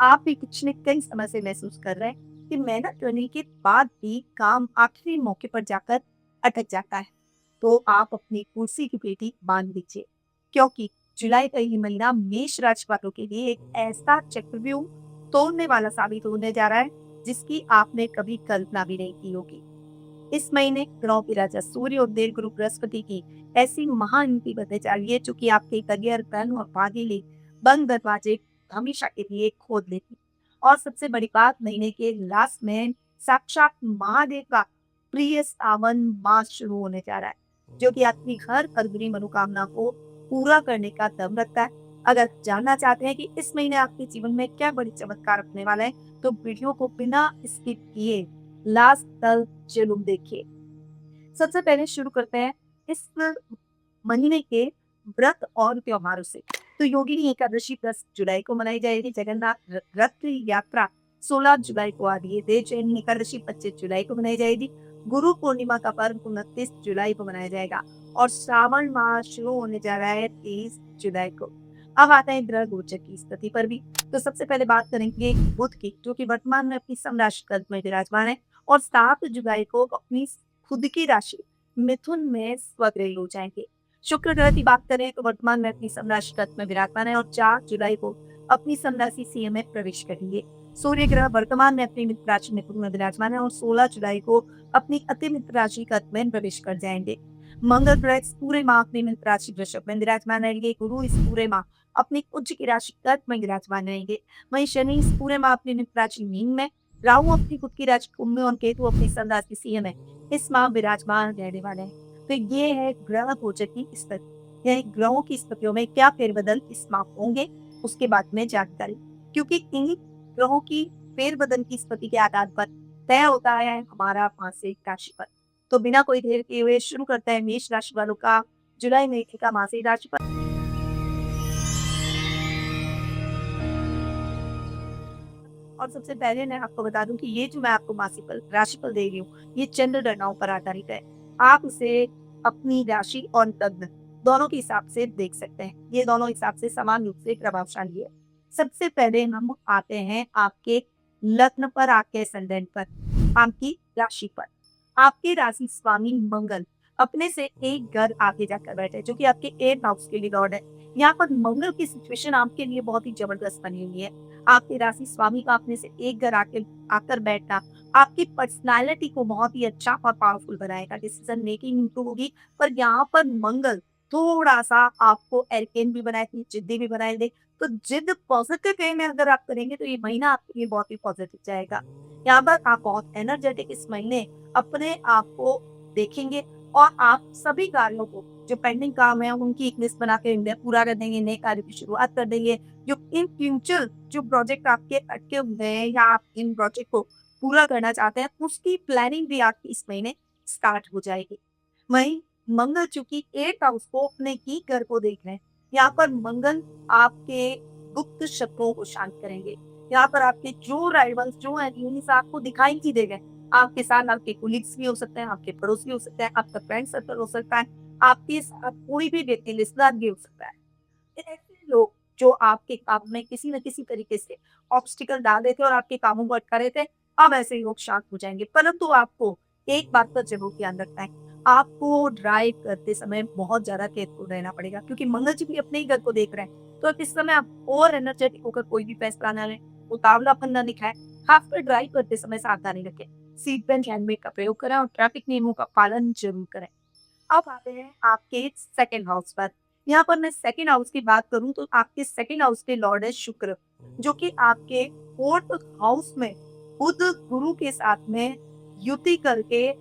आप भी पिछले कई समय से महसूस कर रहे हैं कि मेहनत करने के बाद भी काम आखिरी मौके पर जाकर अटक जाता है, तो आप अपनी कुर्सी की पेटी बांध लीजिए, क्योंकि जुलाई का ये महीना मेष राशि वालों के लिए एक ऐसा चक्रव्यूह तोड़ने वाला साबित होने जा रहा है, जिसकी आपने कभी कल्पना भी नहीं की होगी। इस महीने ग्रहों के राजा सूर्य और देव गुरु बृहस्पति की ऐसी महान युति बनने जा रही है, जो कि आपके करियर, धन और भाग्य लिए बंद दरवाजे हमेशा के लिए खोल देती। और सबसे बड़ी बात, महीने के लास्ट में साक्षात महादेव का प्रिय सावन मास शुरू होने जा रहा है, जो कि आपकी हर अधूरी मनोकामना को पूरा करने का दम रखता है। अगर जानना चाहते हैं कि इस महीने आपके जीवन में क्या बड़ी चमत्कार रखने वाला है, तो वीडियो को बिना स्किप किए लास्ट तक जरूर देखिए। सबसे पहले शुरू करते हैं इस महीने के व्रत और त्योहारों से। तो योगिनी एकादशी 10 जुलाई को मनाई जाएगी। जगन्नाथ रथ यात्रा 16 जुलाई को आ रही है। देवशयनी एकादशी 25 जुलाई को मनाई जाएगी। गुरु पूर्णिमा का पर्व 29 जुलाई को मनाया जाएगा और श्रावण मास शुरू होने जा रहा है 30 जुलाई को। अब आता है ग्रह गोचर की स्थिति पर भी। तो सबसे पहले बात करेंगे बुध की, जो कि वर्तमान में अपनी समराशि कर्क में विराजमान है और 7 जुलाई को अपनी खुद की राशि मिथुन में स्वग्रही हो जाएंगे। शुक्र ग्रह की बात करें तो वर्तमान में अपनी समराशि कर्क में विराजमान है और 4 जुलाई को अपनी समराशि सिंह में प्रवेश करेंगे। सूर्य ग्रह वर्तमान में अपनी मित्र राशि मिथुन में विराजमान है और 16 जुलाई को अपनी अति मित्र राशि कर्क में प्रवेश कर जाएंगे। मंगल ग्रह इस पूरे माह अपनी मित्र राशि वृषभ में विराजमान रहेंगे। गुरु इस पूरे माह अपनी उच्च की राशि कर्क में विराजमान रहेंगे। वहीं शनि इस पूरे माह अपनी मित्र राशि मीन में, राहु अपनी खुद की राशि कुंभ में और केतु अपनी समराशि सिंह में इस माह विराजमान रहने वाले हैं। तो ये है ग्रह गोचर की स्थिति, यानी ग्रहों की स्थितियों में क्या फेरबदल इस माह होंगे, उसके बाद में जानकारी। क्योंकि इन ग्रहों की फेरबदल की स्थिति के आधार पर तय होता है हमारा मासिक राशिफल। तो बिना कोई देर किए हुए शुरू करते हैं मेष राशि वालों का जुलाई महीने का मासिक राशिफल। और सबसे पहले मैं आपको बता दूं कि ये जो मैं आपको मासिक राशिफल दे रही हूँ, ये चंद्र गणनाओं पर आधारित है। आप उसे अपनी राशि और लग्न दोनों के हिसाब से देख सकते हैं। ये दोनों हिसाब से समान रूप से प्रभावशाली है। सबसे पहले हम आते हैं आपके लग्न पर, आपके ascendant पर, आपकी राशि पर। आपके राशि स्वामी मंगल अपने से एक घर आगे जाकर बैठे, जो कि आपके 8th हाउस के लिए लॉर्ड है। यहाँ पर मंगल की सिचुएशन आपके लिए बहुत ही जबरदस्त बनी हुई है। आपके राशि स्वामी का अपने से एक घर आकर बैठना आपकी पर्सनालिटी को बहुत ही अच्छा और पावरफुल बनाएगा। डिसीजन मेकिंग इंप्रूव होगी। पर यहाँ पर मंगल थोड़ा सा आपको एरोगेंट भी बनाए, जिद्दी भी बनाए दे। तो जिद पॉजिटिव वे में अगर आप करेंगे तो ये महीना आपके लिए बहुत ही पॉजिटिव जाएगा। यहाँ पर आप बहुत एनर्जेटिक इस महीने अपने आप को देखेंगे और आप सभी कार्यों को, जो पेंडिंग काम है उनकी एक लिस्ट बना के पूरा कर देंगे, नए कार्य की शुरुआत कर देंगे। जो इन फ्यूचर जो प्रोजेक्ट आपके अटके हुए हैं या आप इन प्रोजेक्ट को पूरा करना चाहते हैं, उसकी प्लानिंग भी आपकी इस महीने स्टार्ट हो जाएगी। वहीं मंगल चूंकि 8th हाउस को अपने ही घर को देख रहे हैं, यहाँ पर मंगल आपके गुप्त शत्रुओं को शांत करेंगे। यहाँ पर आपके जो राइवल्स, जो एनिमीज आपको दिखाई नहीं देंगे, आपके साथ आपके कोलिग्स भी हो सकते हैं, आपके पड़ोसी हो सकते हैं, आपका फ्रेंड सर्कल हो सकता है, आपके साथ कोई भी व्यक्ति रिश्तेदार भी हो सकता है। ऐसे लोग जो आपके काम में किसी न किसी तरीके से ऑब्स्टिकल डाल देते और आपके कामों को अटका रहे थे, अब ऐसे लोग शांत हो जाएंगे। परंतु आपको एक बात का जरूर ध्यान रखना है, आपको ड्राइव करते समय बहुत ज्यादा केयरफुल रहना पड़ेगा, क्योंकि मंगल जी भी अपने ही घर को देख रहे हैं। तो इस समय आप और एनर्जेटिक होकर कोई भी फैसला ना लें, उतावलापन ना दिखाएं। खासकर ड्राइव करते समय सावधानी रखें, सीट बेल्ट हेलमेट का प्रयोग करें और ट्रैफिक नियमों का पालन जरूर करें। अब आते हैं आपके सेकंड हाउस पर। यहाँ पर मैं सेकंड हाउस की बात करूं तो आपके सेकंड हाउस के लॉर्ड है शुक्र, जो कि आपके 4th हाउस में बुध गुरु के साथ में युति करके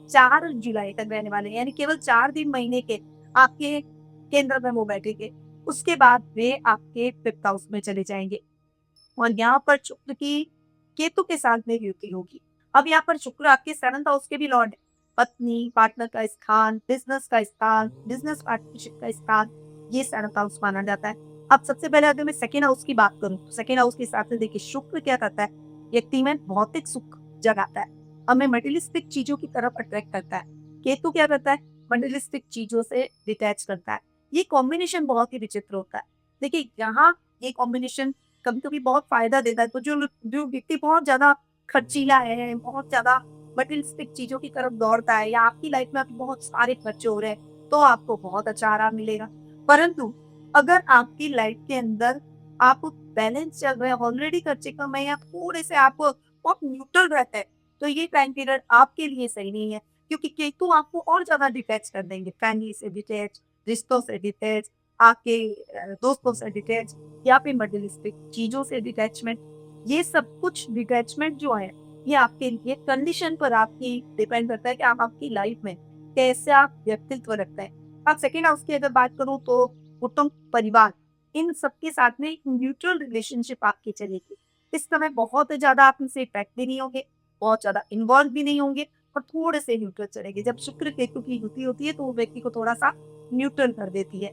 4 जुलाई तक रहने वाले हैं। यानी केवल 4 दिन महीने के आपके केंद्र में वो बैठेंगे। उसके बाद वे आपके 5th हाउस में चले जाएंगे और यहाँ पर शुक्र की केतु के साथ में युति होगी। अब यहाँ पर शुक्र आपके 7th हाउस के भी लॉर्ड है। पत्नी, पार्टनर का स्थान, बिजनेस का स्थान, बिजनेस पार्टनरशिप का स्थान, ये 7th हाउस माना जाता है। अब सबसे पहले अगर मैं सेकेंड हाउस की बात करूं तो सेकेंड हाउस के हिसाब से देखिए, शुक्र क्या करता है, व्यक्ति में भौतिक सुख जगाता है, हमें मटेरियलिस्टिक चीजों की तरफ अट्रैक्ट करता है। केतु क्या करता है, मटेरियलिस्टिक चीजों से डिटैच करता है। ये कॉम्बिनेशन बहुत ही विचित्र होता है। देखिए यहाँ ये कॉम्बिनेशन कभी-कभी बहुत फ़ायदा देता है। तो जो जो व्यक्ति बहुत ज़्यादा खर्चीला है, बहुत ज़्यादा मटेरियलिस्टिक चीज़ों की तरफ दौड़ता है या आपकी लाइफ़ में अभी बहुत सारे खर्चे हो रहे हैं, तो आपको बहुत अच्छा आराम मिलेगा। परंतु अगर आपकी लाइफ़ के अंदर आप बैलेंस चल रहे हैं, ऑलरेडी खर्चे कम है या थोड़े से आप बहुत न्यूट्रल रहते हैं, तो ये टाइम पीरियड आपके लिए सही नहीं है। क्योंकि केतु आपको और ज़्यादा डिटैच कर देंगे, फैमिली से डिटैच, रिश्तों से डिटैच, आपके दोस्तों से डिटैच या फिर मटेरियलिस्टिक चीज़ों से डिटैचमेंट। ये सब कुछ डिटैचमेंट जो है, ये आपके लिए कंडीशन पर आपकी डिपेंड करता है कि आप आपकी लाइफ में कैसा व्यक्तित्व रखते हैं। अब सेकंड हाउस की अगर बात करूँ तो कुटुंब, परिवार, इन सबके साथ में एक न्यूट्रल रिलेशनशिप आपकी चलेगी। इस समय बहुत ज़्यादा आप इनसे अट्रैक्ट भी नहीं होंगे, बहुत ज़्यादा इन्वॉल्व भी नहीं होंगे और थोड़े से न्यूट्रल चलेंगे। जब शुक्र केतु की युति होती है तो वो व्यक्ति को थोड़ा-सा न्यूट्रल कर देती है।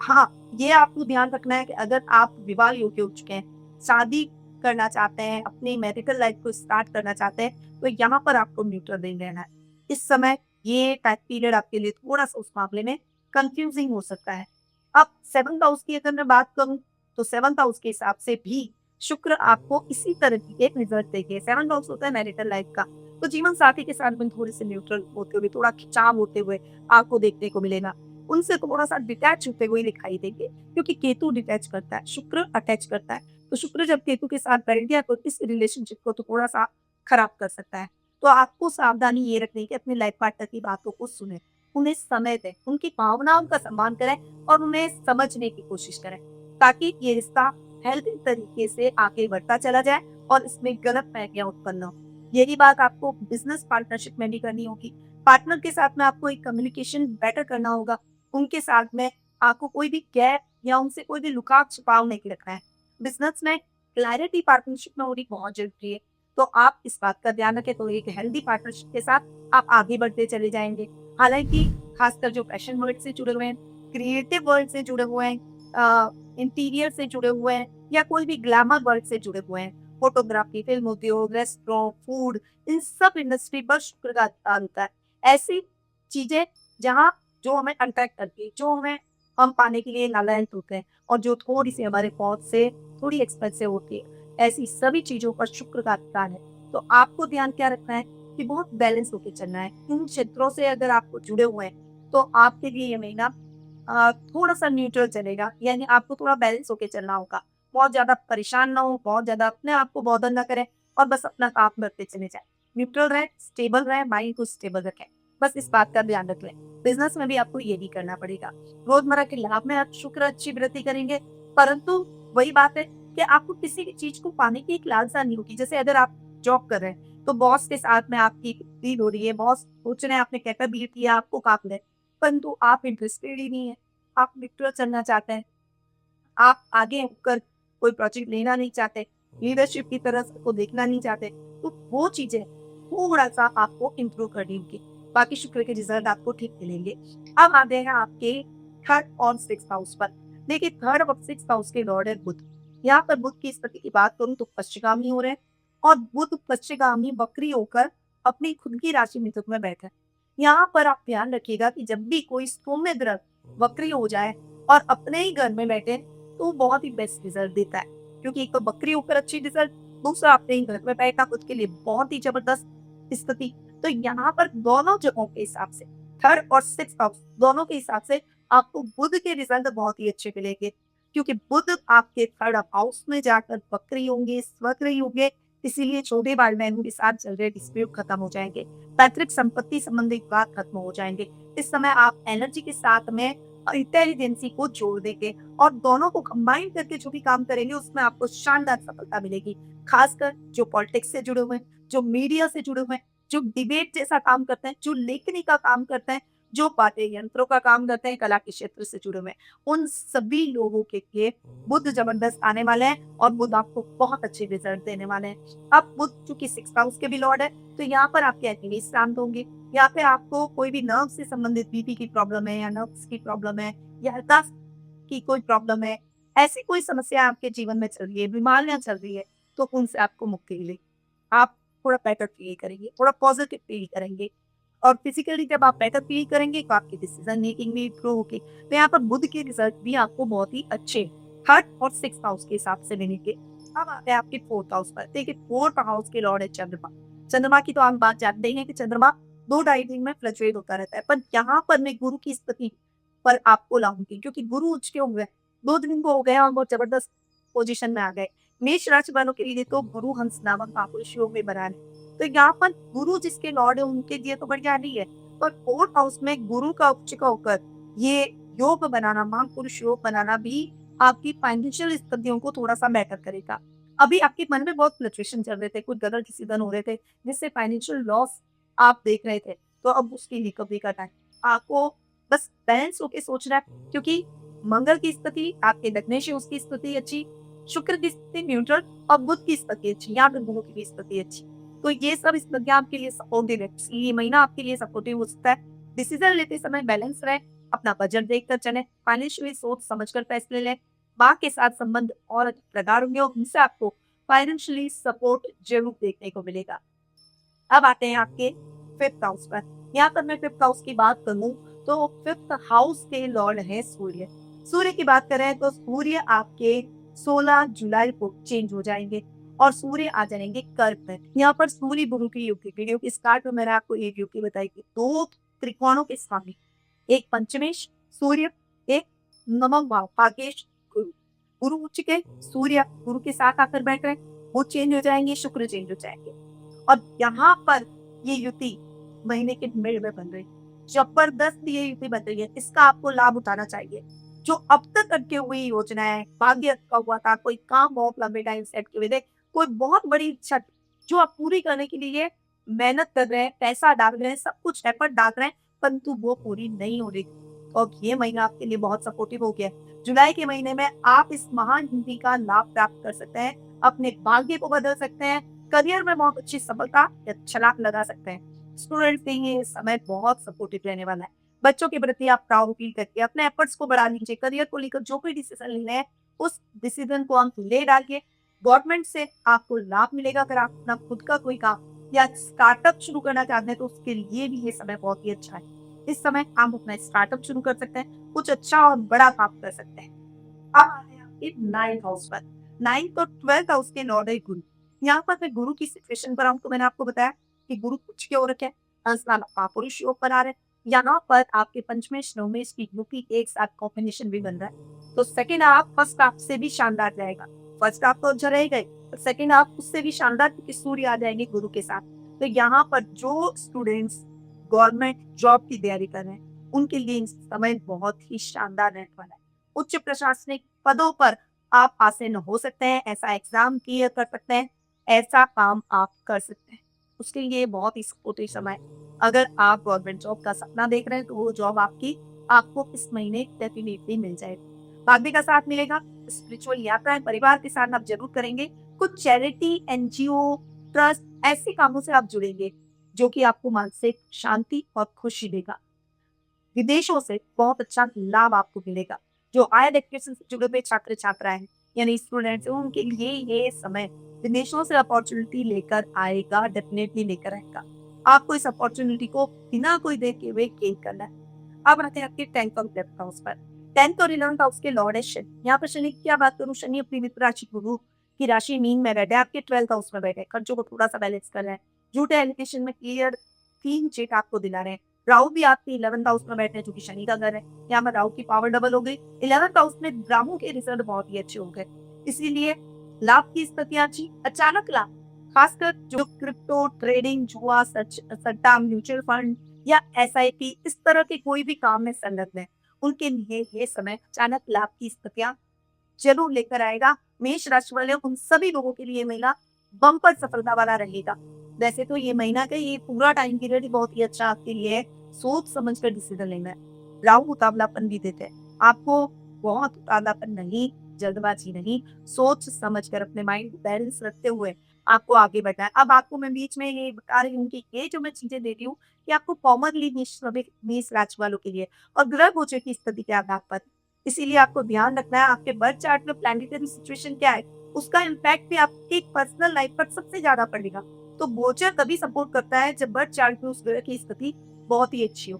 हाँ, ये आपको ध्यान रखना है कि अगर आप विवाह योग्य हो चुके हैं, शादी करना चाहते हैं, अपनी मैरिटल लाइफ को स्टार्ट करना चाहते हैं, तो यहाँ पर आपको न्यूट्रल नहीं रहना है। इस समय ये टाइम पीरियड आपके लिए थोड़ा-सा उस मामले में कन्फ्यूज़िंग हो सकता है। अब 7th हाउस की अगर मैं बात करूँ, तो 7th हाउस के हिसाब से भी शुक्र आपको इसी तरह की एक रिज़ल्ट देंगे। 7th हाउस होता है मैरिटल लाइफ का, तो जीवन साथी के साथ में थोड़े-से न्यूट्रल होते हुए, थोड़ा खिंचाव होते हुए आपको देखने को मिलेगा। उनसे थोड़ा-सा डिटैच होते हुए दिखाई देंगे, क्योंकि केतु डिटैच करता है, शुक्र अटैच करता है। तो शुक्र जब केतु के साथ बैठ गया तो इस रिलेशनशिप को तो थोड़ा-सा खराब कर सकता है। तो आपको सावधानी ये रखनी है कि अपने लाइफ पार्टनर की बातों को सुनें, उन्हें समय दें, उनकी भावनाओं का सम्मान करें और उन्हें समझने की कोशिश करें, ताकि ये रिश्ता हेल्दी तरीके से आगे बढ़ता चला जाए और इसमें गलतफ़हमियाँ उत्पन्न हो। यही बात आपको बिज़नेस पार्टनरशिप में भी करनी होगी। पार्टनर के साथ में आपको एक कम्युनिकेशन बेटर करना होगा। उनके साथ में आपको कोई भी गैप या उनसे कोई भी लुकाव-छिपाव नहीं रखना है। बिज़नेस में क्लैरिटी पार्टनरशिप में होनी बहुत ज़रूरी है। तो आप इस बात का ध्यान रखें, तो एक हेल्दी पार्टनरशिप के साथ आप आगे बढ़ते चले जाएँगे। हालाँकि खासकर जो फैशन वर्ल्ड से जुड़े हुए हैं, क्रिएटिव वर्ल्ड से जुड़े हुए हैं, इंटीरियर से जुड़े हुए हैं या कोई भी ग्लैमर वर्ल्ड से जुड़े हुए हैं, फ़ोटोग्राफ़ी, फ़िल्म उद्योग, रेस्टोरेंट, फूड, इन सब इंडस्ट्री पर शुक्र का अधिकार होता है। ऐसी चीज़ें जहाँ जो हमें अट्रैक्ट करती है, जो हमें हम पाने के लिए लालायित होते हैं और जो थोड़ी-सी हमारे पहुँच से थोड़ी एक्सपेंसिव होती है, ऐसी सभी चीज़ों पर शुक्र का अधिकार है। तो आपको ध्यान क्या रखना है कि बहुत बैलेंस होके चलना है। इन क्षेत्रों से अगर आप जुड़े हुए हैं, तो आपके लिए ये महीना थोड़ा-सा न्यूट्रल चलेगा, यानी आपको थोड़ा बैलेंस होके चलना होगा। बहुत ज़्यादा परेशान ना हो, बहुत ज़्यादा अपने आप को बॉदर ना करें और बस अपना काम करते चले जाएँ। न्यूट्रल रहें, स्टेबल रहें, माइंड को स्टेबल रखें। बस इस बात का ध्यान रख लें। बिज़नेस में भी आपको ये भी करना पड़ेगा। रोज़मर्रा के लाभ में आप शुक्र अच्छी वृद्धि करेंगे, परंतु वही बात है कि आपको किसी भी चीज़ को पाने की एक लालसा नहीं होगी। जैसे अगर आप जॉब कर रहे हैं, तो बॉस के साथ में आपकी डील हो रही है, बॉस सोच रहे हैं आपने कैपेबिलिटी है, आपको काम दें, परंतु आप इंटरेस्टेड ही नहीं है। आप न्यूट्रल चलना चाहते हैं। आप आगे होकर कोई प्रोजेक्ट लेना नहीं चाहते, लीडरशिप की तरफ को देखना नहीं चाहते, तो वो चीज़ें थोड़ा-सा आपको इम्प्रूव करनी होगी। बाकी शुक्र के रिज़ल्ट आपको ठीक मिलेंगे। अब आते हैं आपके 3rd और 6th हाउस पर। देखिए 3rd और 6th हाउस के लॉर्ड है बुध। यहाँ पर बुध की स्थिति की बात करूँ तो पश्चिमगामी हो रहे हैं और बुध पश्चिमगामी वक्री होकर अपनी खुद की राशि मिथुन में बैठा है। यहाँ पर आप ध्यान रखिएगा कि जब भी कोई सौम्य ग्रह वक्री हो जाए और अपने ही घर में बैठे तो बहुत ही बेस्ट रिजल्ट देता है, क्योंकि एक तो बकरी ऊपर अच्छी रिजल्ट, दूसरा अपने ही घर में बैठा खुद के लिए बहुत ही जबरदस्त स्थिति। तो यहाँ पर दोनों जगहों के हिसाब से 3rd और 6th हाउस दोनों के हिसाब से आपको बुध के रिजल्ट बहुत ही अच्छे मिलेंगे, क्योंकि बुध आपके 3rd हाउस में जाकर बकरी होंगे, स्वग्रही होंगे, इसीलिए छोटे भाई बहनों के साथ चल रहे डिस्प्यूट खत्म हो जाएंगे, पैतृक संपत्ति संबंधी विवाद खत्म हो जाएंगे। इस समय आप एनर्जी के साथ में इंटेलिजेंसी को जोड़ देंगे और दोनों को कंबाइन करके जो भी काम करेंगे उसमें आपको शानदार सफलता मिलेगी। खासकर जो पॉलिटिक्स से जुड़े हुए हैं, जो मीडिया से जुड़े हुए हैं, जो डिबेट जैसा काम करते हैं, जो लेखनी का काम करते हैं, जो वाद्य यंत्रों का काम करते हैं, कला के क्षेत्र से जुड़े हुए हैं, उन सभी लोगों के लिए बुध जबरदस्त आने वाले हैं और बुध आपको बहुत अच्छे रिजल्ट देने वाले हैं। अब बुध चूंकि 6th हाउस के भी लॉर्ड है, तो यहाँ पर आपके एनिमीज शांत होंगे। यहाँ पे आपको कोई भी नर्व से संबंधित बीपी की प्रॉब्लम है या नर्व्स की प्रॉब्लम है या हताश की कोई प्रॉब्लम है, ऐसी कोई समस्या आपके जीवन में चल रही है, बीमारियाँ चल रही है, तो उनसे आपको मुक्ति मिलेगी। आप थोड़ा बेटर फ़ील करेंगे, थोड़ा पॉज़िटिव फ़ील करेंगे और फिज़िकली जब आप बेटर फ़ील करेंगे, तो आपकी डिसीज़न मेकिंग भी इम्प्रूव होगी। तो यहाँ पर बुध के रिज़ल्ट भी आपको बहुत ही अच्छे थर्ड और सिक्स हाउस के हिसाब से लेंगे। अब आते हैं आपके फोर्थ हाउस पर। देखिए फोर्थ हाउस के लॉर्ड है चंद्रमा। चंद्रमा की तो हम बात जानते ही हैं कि चंद्रमा 2 ढाई दिन में फ्लक्चुएट होता रहता है, पर यहाँ पर मैं गुरु की स्थिति पर आपको लाऊंगी, क्योंकि गुरु उच्च क्यों हुए, 2 दिन को हो गए और बहुत जबरदस्त पोजीशन में आ गए। मेष राशि वालों के लिए तो गुरु हंस नामक महापुरुष योग में बना है, तो यहाँ पर गुरु जिसके लॉर्ड है उनके लिए तो बढ़िया नहीं है। पर फोर्थ हाउस में गुरु का उच्च का होकर ये योग बनाना, महापुरुष योग बनाना भी आपकी फाइनेंशियल स्थितियों को थोड़ा सा बेटर करेगा। अभी आपके मन में बहुत फ्लक्चुएशन चल रहे थे, कुछ गलत डिसीजन हो रहे थे, जिससे फाइनेंशियल लॉस आप देख रहे थे, तो अब उसकी रिकवरी का टाइम आपको बस बैलेंस होके सोचना है, क्योंकि मंगल की स्थिति, आपके लग्नेश उसकी स्थिति अच्छी, शुक्र की स्थिति न्यूट्रल और बुध की स्थिति अच्छी, यहाँ पे गुरु की भी स्थिति अच्छी। तो ये सब स्थितियां आपके लिए सपोर्टिव है, इसलिए ये महीना आपके लिए सपोर्टिव हो सकता है। डिसीजन लेते समय बैलेंस रहे, अपना बजट देखकर चले, फाइनेंशियली सोच समझकर फैसले लें। माँ के साथ संबंध और अधिक प्रगाढ़ होंगे और उनसे आपको फाइनेंशियली सपोर्ट जरूर देखने को मिलेगा। अब आते हैं आपके फिफ्थ हाउस पर। यहाँ पर मैं फिफ्थ हाउस की बात करूं तो फिफ्थ हाउस के लॉर्ड है सूर्य। सूर्य की बात करें तो सूर्य आपके 16 जुलाई को चेंज हो जाएंगे और सूर्य आ जाएंगे कर्क में। यहाँ पर सूर्य गुरु की युक्ति, वीडियो के स्टार्ट में मैंने आपको एक युक्ति बताई कि 2 त्रिकोणों के स्वामी, एक पंचमेश सूर्य, एक नवम भाव भाग्येश गुरु। गुरु उच्च के, सूर्य गुरु के साथ आकर बैठ रहे, वो चेंज हो जाएंगे, शुक्र चेंज हो जाएंगे और यहाँ पर ये युति महीने के मिड में बन रही है। जबरदस्त ये युति बन रही है, इसका आपको लाभ उठाना चाहिए। जो अब तक अटके हुई योजनाएं, भाग्य अटका हुआ था, कोई काम बहुत लंबे टाइम से अटके हुए थे, कोई बहुत बड़ी इच्छा जो आप पूरी करने के लिए मेहनत कर रहे हैं, पैसा डाल रहे हैं, सब कुछ एफर्ट डाल रहे हैं, परंतु वो पूरी नहीं हो रही। और ये महीना आपके लिए बहुत सपोर्टिव हो गया। जुलाई के महीने में आप इस महान युति का लाभ प्राप्त कर सकते हैं, अपने भाग्य को बदल सकते हैं, करियर में बहुत अच्छी सफलता या छलांग लगा सकते हैं। स्टूडेंट्स के लिए समय बहुत सपोर्टिव रहने वाला है। बच्चों के प्रति आप प्राउड फील करके अपने एफर्ट्स को बढ़ा लीजिए। करियर को लेकर जो भी डिसीजन लेने हैं, उस डिसीजन को आप ले डालिए। गवर्नमेंट से आपको लाभ मिलेगा। अगर आप अपना खुद का कोई काम या स्टार्टअप शुरू करना चाहते हैं तो उसके लिए भी ये समय बहुत ही अच्छा है। इस समय आप अपना स्टार्टअप शुरू कर सकते हैं, कुछ अच्छा और बड़ा काम कर सकते हैं। अब आते हैं आपके नाइन्थ हाउस पर। नाइन्थ और ट्वेल्थ हाउस के लॉर्ड है गुरु। यहाँ पर मैं गुरु की सिचुएशन पर आऊं तो मैंने आपको बताया कि गुरु कुछ के ओर है, महापुरुष योग पर आ रहे हैं। यहाँ पर आपके पंचमेश नवमेश की युति एक साथ कॉम्बिनेशन भी बन रहा है, तो सेकेंड हाफ फर्स्ट हाफ से भी शानदार जाएगा। फर्स्ट हाफ तो अच्छा रहेगा ही, सेकेंड हाफ उससे भी शानदार, क्योंकि सूर्य आ जाएंगे गुरु के साथ। तो यहाँ पर जो स्टूडेंट्स गवर्नमेंट जॉब की तैयारी कर रहे हैं उनके लिए इस समय बहुत ही शानदार रहने वाला है। उच्च प्रशासनिक पदों पर आप आसीन हो सकते हैं, ऐसा एग्जाम क्लियर कर सकते हैं, ऐसा काम आप कर सकते हैं। उसके लिए बहुत ही सपोर्टिव समय। अगर आप गवर्नमेंट जॉब का सपना देख रहे हैं तो वो जॉब आपको इस महीने डेफिनेटली मिल जाएगी। भाग्य का साथ मिलेगा। स्पिरिचुअल यात्राएं परिवार के साथ आप जरूर करेंगे। कुछ चैरिटी, एनजीओ, ट्रस्ट ऐसे कामों से आप जुड़ेंगे जो कि आपको मानसिक शांति और खुशी देगा। विदेशों से बहुत अच्छा लाभ आपको मिलेगा। जो हायर एजुकेशन से जुड़े हुए छात्र छात्राएं यानी स्टूडेंट्स हैं, उनके लिए ये समय विदेशों से अपॉर्चुनिटी लेकर आएगा, डेफिनेटली लेकर आएगा। आपको इस अपॉर्चुनिटी को बिना कोई देखे हुए गेन करना है। अब आते हैं आपके 10th और 11th हाउस पर। 10th और 11th हाउस के लॉर्ड है शनि। यहाँ पर शनि की क्या बात करूँ, शनि अपनी मित्र राशि गुरु की राशि मीन में बैठे, आपके 12th हाउस में बैठे, खर्चों को थोड़ा सा बैलेंस कर रहे हैं, झूठे एलिगेशन में क्लियर क्लीन चिट आपको दिला रहे हैं। राहु भी आपके 11th हाउस में बैठे हैं, जो कि शनि का घर है। यहाँ पर राहु की पावर डबल हो गई। 11th हाउस में राहु के रिजल्ट बहुत ही अच्छे हो गए, इसीलिए लाभ की स्थितियां अच्छी, अचानक लाभ, खासकर जो क्रिप्टो ट्रेडिंग, जुआ, सट्टा, म्यूचुअल फंड या एसआईपी इस तरह के कोई भी काम में संलग्न है, उनके लिए ये समय अचानक लाभ की स्थितियां जरूर लेकर आएगा। मेष राशि वाले उन सभी लोगों के लिए महीना बम्पर सफलता वाला रहेगा। वैसे तो ये महीना का ये पूरा टाइम पीरियड ही बहुत ही अच्छा आपके लिए है। सोच समझ कर डिसीजन लेना है। राहु उतावलापन भी देते हैं आपको, बहुत उतावलापन नहीं, जल्दबाजी नहीं, सोच समझ कर अपने माइंड बैलेंस रखते हुए आपको आगे बढ़ना है। अब आपको मैं बीच में ये बता रही हूँ कि ये जो मैं चीजें दे रही हूँ ये आपको कॉमनली मेष राशि वालों के लिए और ग्रह गोचर की स्थिति के आधार पर, इसीलिए आपको ध्यान रखना है आपके बर्थ चार्ट में प्लैनेटरी सिचुएशन क्या है, उसका इम्पैक्ट भी आपकी पर्सनल लाइफ पर सबसे ज्यादा पड़ेगा। तो गोचर तभी सपोर्ट करता है जब बर्थ चार्ट में उस ग्रह की स्थिति बहुत ही अच्छी हो,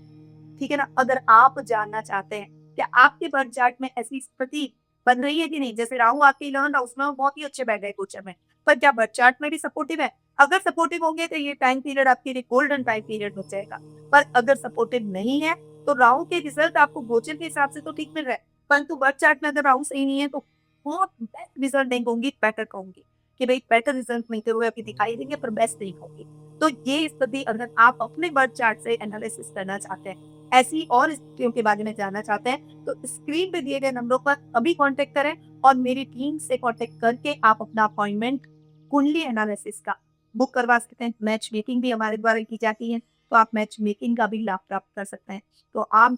ठीक है ना। अगर आप जानना चाहते हैं कि आपके बर्थ चार्ट में ऐसी स्थिति बन रही है कि नहीं? जैसे राहु आपके 11th हाउस में, वो बहुत ही अच्छे बैठ गए गोचर में, पर क्या बर्थ चार्ट में भी सपोर्टिव है? अगर सपोर्टिव होंगे तो ये टाइम पीरियड आपके लिए गोल्डन टाइम पीरियड हो जाएगा। पर अगर सपोर्टिव नहीं है, तो राहु के रिजल्ट आपको गोचर के हिसाब से तो ठीक मिल रहा है, परंतु बर्थ चार्ट में अगर राहु सही नहीं है, तो बहुत बेस्ट रिजल्ट नहीं कहूँगी, बेटर कहूँगी कि भई बेटर रिजल्ट मिलते हुए अभी दिखाई देंगे, पर बेस्ट नहीं कहूँगी। तो ये स्थिति अगर आप अपने बर्थ चार्ट से एनालिसिस करना चाहते हैं, ऐसी और स्थितियों के बारे में जानना चाहते हैं, तो स्क्रीन पे दिए गए नंबरों पर अभी कॉन्टैक्ट करें और मेरी टीम से कॉन्टैक्ट करके आप अपना अपॉइंटमेंट कुंडली एनालिसिस का बुक करवा सकते हैं। मैच मेकिंग भी हमारे द्वारा की जाती है, तो आप मैच मेकिंग का भी लाभ प्राप्त कर सकते हैं। तो आप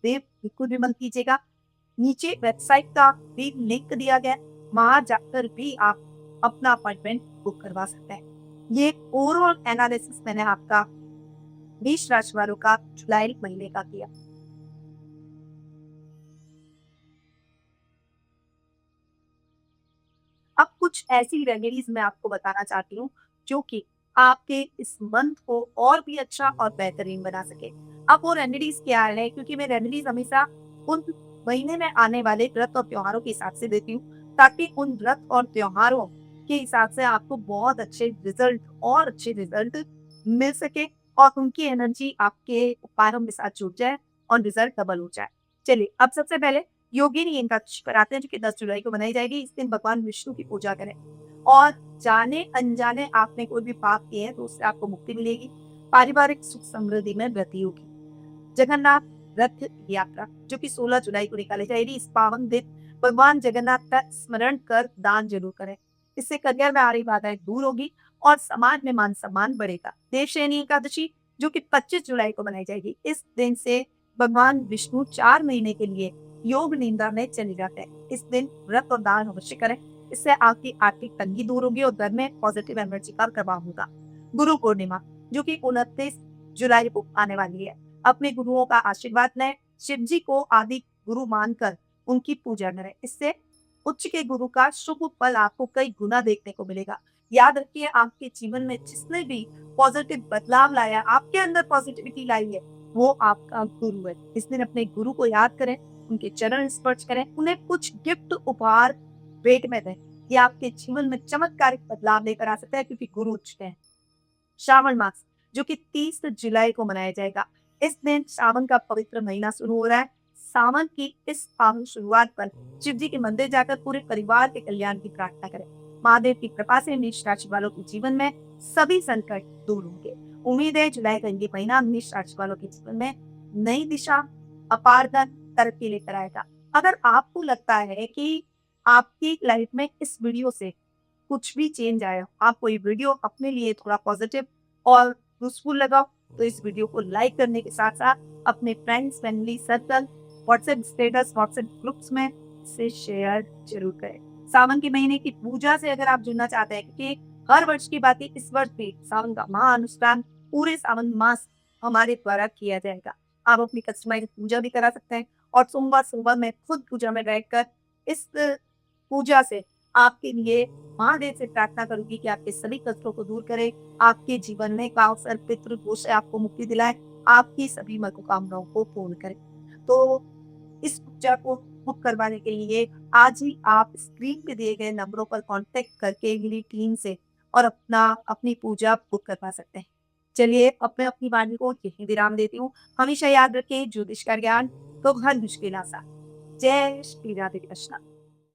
देर बिल्कुल भी मत कीजिएगा। नीचे वेबसाइट का भी लिंक दिया गया है, वहाँ जाकर भी आप अपना अपॉइंटमेंट बुक करवा सकते हैं। ये ओवरऑल एनालिसिस मैंने आपका मेष राशि वालों का जुलाई महीने का किया। अब कुछ ऐसी रेमेडीज मैं आपको बताना चाहती हूँ जो कि आपके इस मंथ को और भी अच्छा और बेहतरीन बना सके। अब वो रेमेडीज क्या है, क्योंकि मैं रेमेडीज हमेशा उन महीने में आने वाले व्रत और त्योहारों के हिसाब से देती हूँ, ताकि उन व्रत और त्योहारों के हिसाब से आपको बहुत अच्छे रिजल्ट मिल सके और उनकी एनर्जी आपके उपायों के साथ जुड़ जाए और रिजल्ट डबल हो जाए। चलिए, अब सबसे पहले योगिनी एकादशी पर आते हैं, जो कि 10 जुलाई को मनाई जाएगी। इस दिन भगवान विष्णु की पूजा करें और जाने-अनजाने आपने कोई भी पाप किए हैं, तो उससे आपको मुक्ति मिलेगी। पारिवारिक सुख समृद्धि में वृद्धि होगी। जगन्नाथ रथ यात्रा, जो कि 16 जुलाई को निकाली जाएगी, इस पावन दिन भगवान जगन्नाथ का स्मरण कर दान जरूर करें। इससे करियर में आ रही बाधाएं दूर होगी और समाज में मान सम्मान बढ़ेगा। देवशयनी एकादशी, जो कि 25 जुलाई को मनाई जाएगी, इस दिन से भगवान विष्णु 4 महीने के लिए योग निंदा में चले जाते हैं। इस दिन व्रत और दान अवश्य करें, इससे आपकी आर्थिक तंगी दूर होगी और घर में पॉजिटिव एनर्जी का प्रभाव होगा। गुरु पूर्णिमा, जो कि 29 जुलाई को आने वाली है, अपने गुरुओं का आशीर्वाद लें। शिव जी को आदि गुरु मानकर उनकी पूजा करें, इससे उच्च के गुरु का शुभ फल आपको कई गुना देखने को मिलेगा। याद रखिए, आपके जीवन में जिसने भी पॉजिटिव बदलाव लाया, आपके अंदर पॉजिटिविटी लाई है, वो आपका गुरु है। इस दिन अपने गुरु को याद करें, उनके चरण स्पर्श करें, उन्हें कुछ गिफ्ट उपहार भेंट में दें। ये आपके जीवन में चमत्कारिक बदलाव लेकर आ सकता है, क्योंकि गुरु उच्च है। श्रावण मास, जो कि 30 जुलाई को मनाया जाएगा। इस दिन सावन का पवित्र महीना शुरू हो रहा है। सावन की इस पावन शुरुआत पर शिव जी के मंदिर जाकर पूरे परिवार के कल्याण की प्रार्थना करें। महादेव की कृपा से मेष राशि वालों के जीवन में सभी संकट दूर होंगे। उम्मीद है जुलाई का ये महीना मेष राशि वालों के जीवन में नई दिशा, अपार धन, तरक्की लेकर आएगा। अगर आपको लगता है कि आपकी लाइफ में इस वीडियो से कुछ भी चेंज आया, आपको ये वीडियो अपने लिए थोड़ा पॉजिटिव और यूज़फुल लगा, तो इस वीडियो को लाइक करने के साथ-साथ अपने friends, family circle, WhatsApp status, WhatsApp groups में इसे शेयर ज़रूर करें। सावन के महीने की पूजा से अगर आप जुड़ना चाहते हैं, क्योंकि हर वर्ष की भांति इस वर्ष भी सावन का महाअनुष्ठान पूरे सावन मास हमारे द्वारा किया जाएगा। आप अपनी कस्टमाइज़्ड पूजा भी करा सकते हैं और सोमवार-सोमवार मैं खुद पूजा में बैठकर इस पूजा से आपके लिए महादेव से प्रार्थना करूंगी कि आपके सभी कष्टों को दूर करे, आपके जीवन में काव सर्प पितृ दोष से आपको मुक्ति दिलाए, आपकी सभी मनोकामनाओं को पूर्ण करे। तो इस पूजा को बुक करवाने के लिए आज ही आप स्क्रीन पे दिए गए नंबरों पर कांटेक्ट करके मेरी टीम से और अपनी पूजा बुक करवा सकते हैं। चलिए, अब मैं अपनी वाणी को यहीं विराम देती हूँ। हमेशा याद रखें, ज्योतिष का ज्ञान तो हर मुश्किल आसान। जय श्री राधे कृष्णा।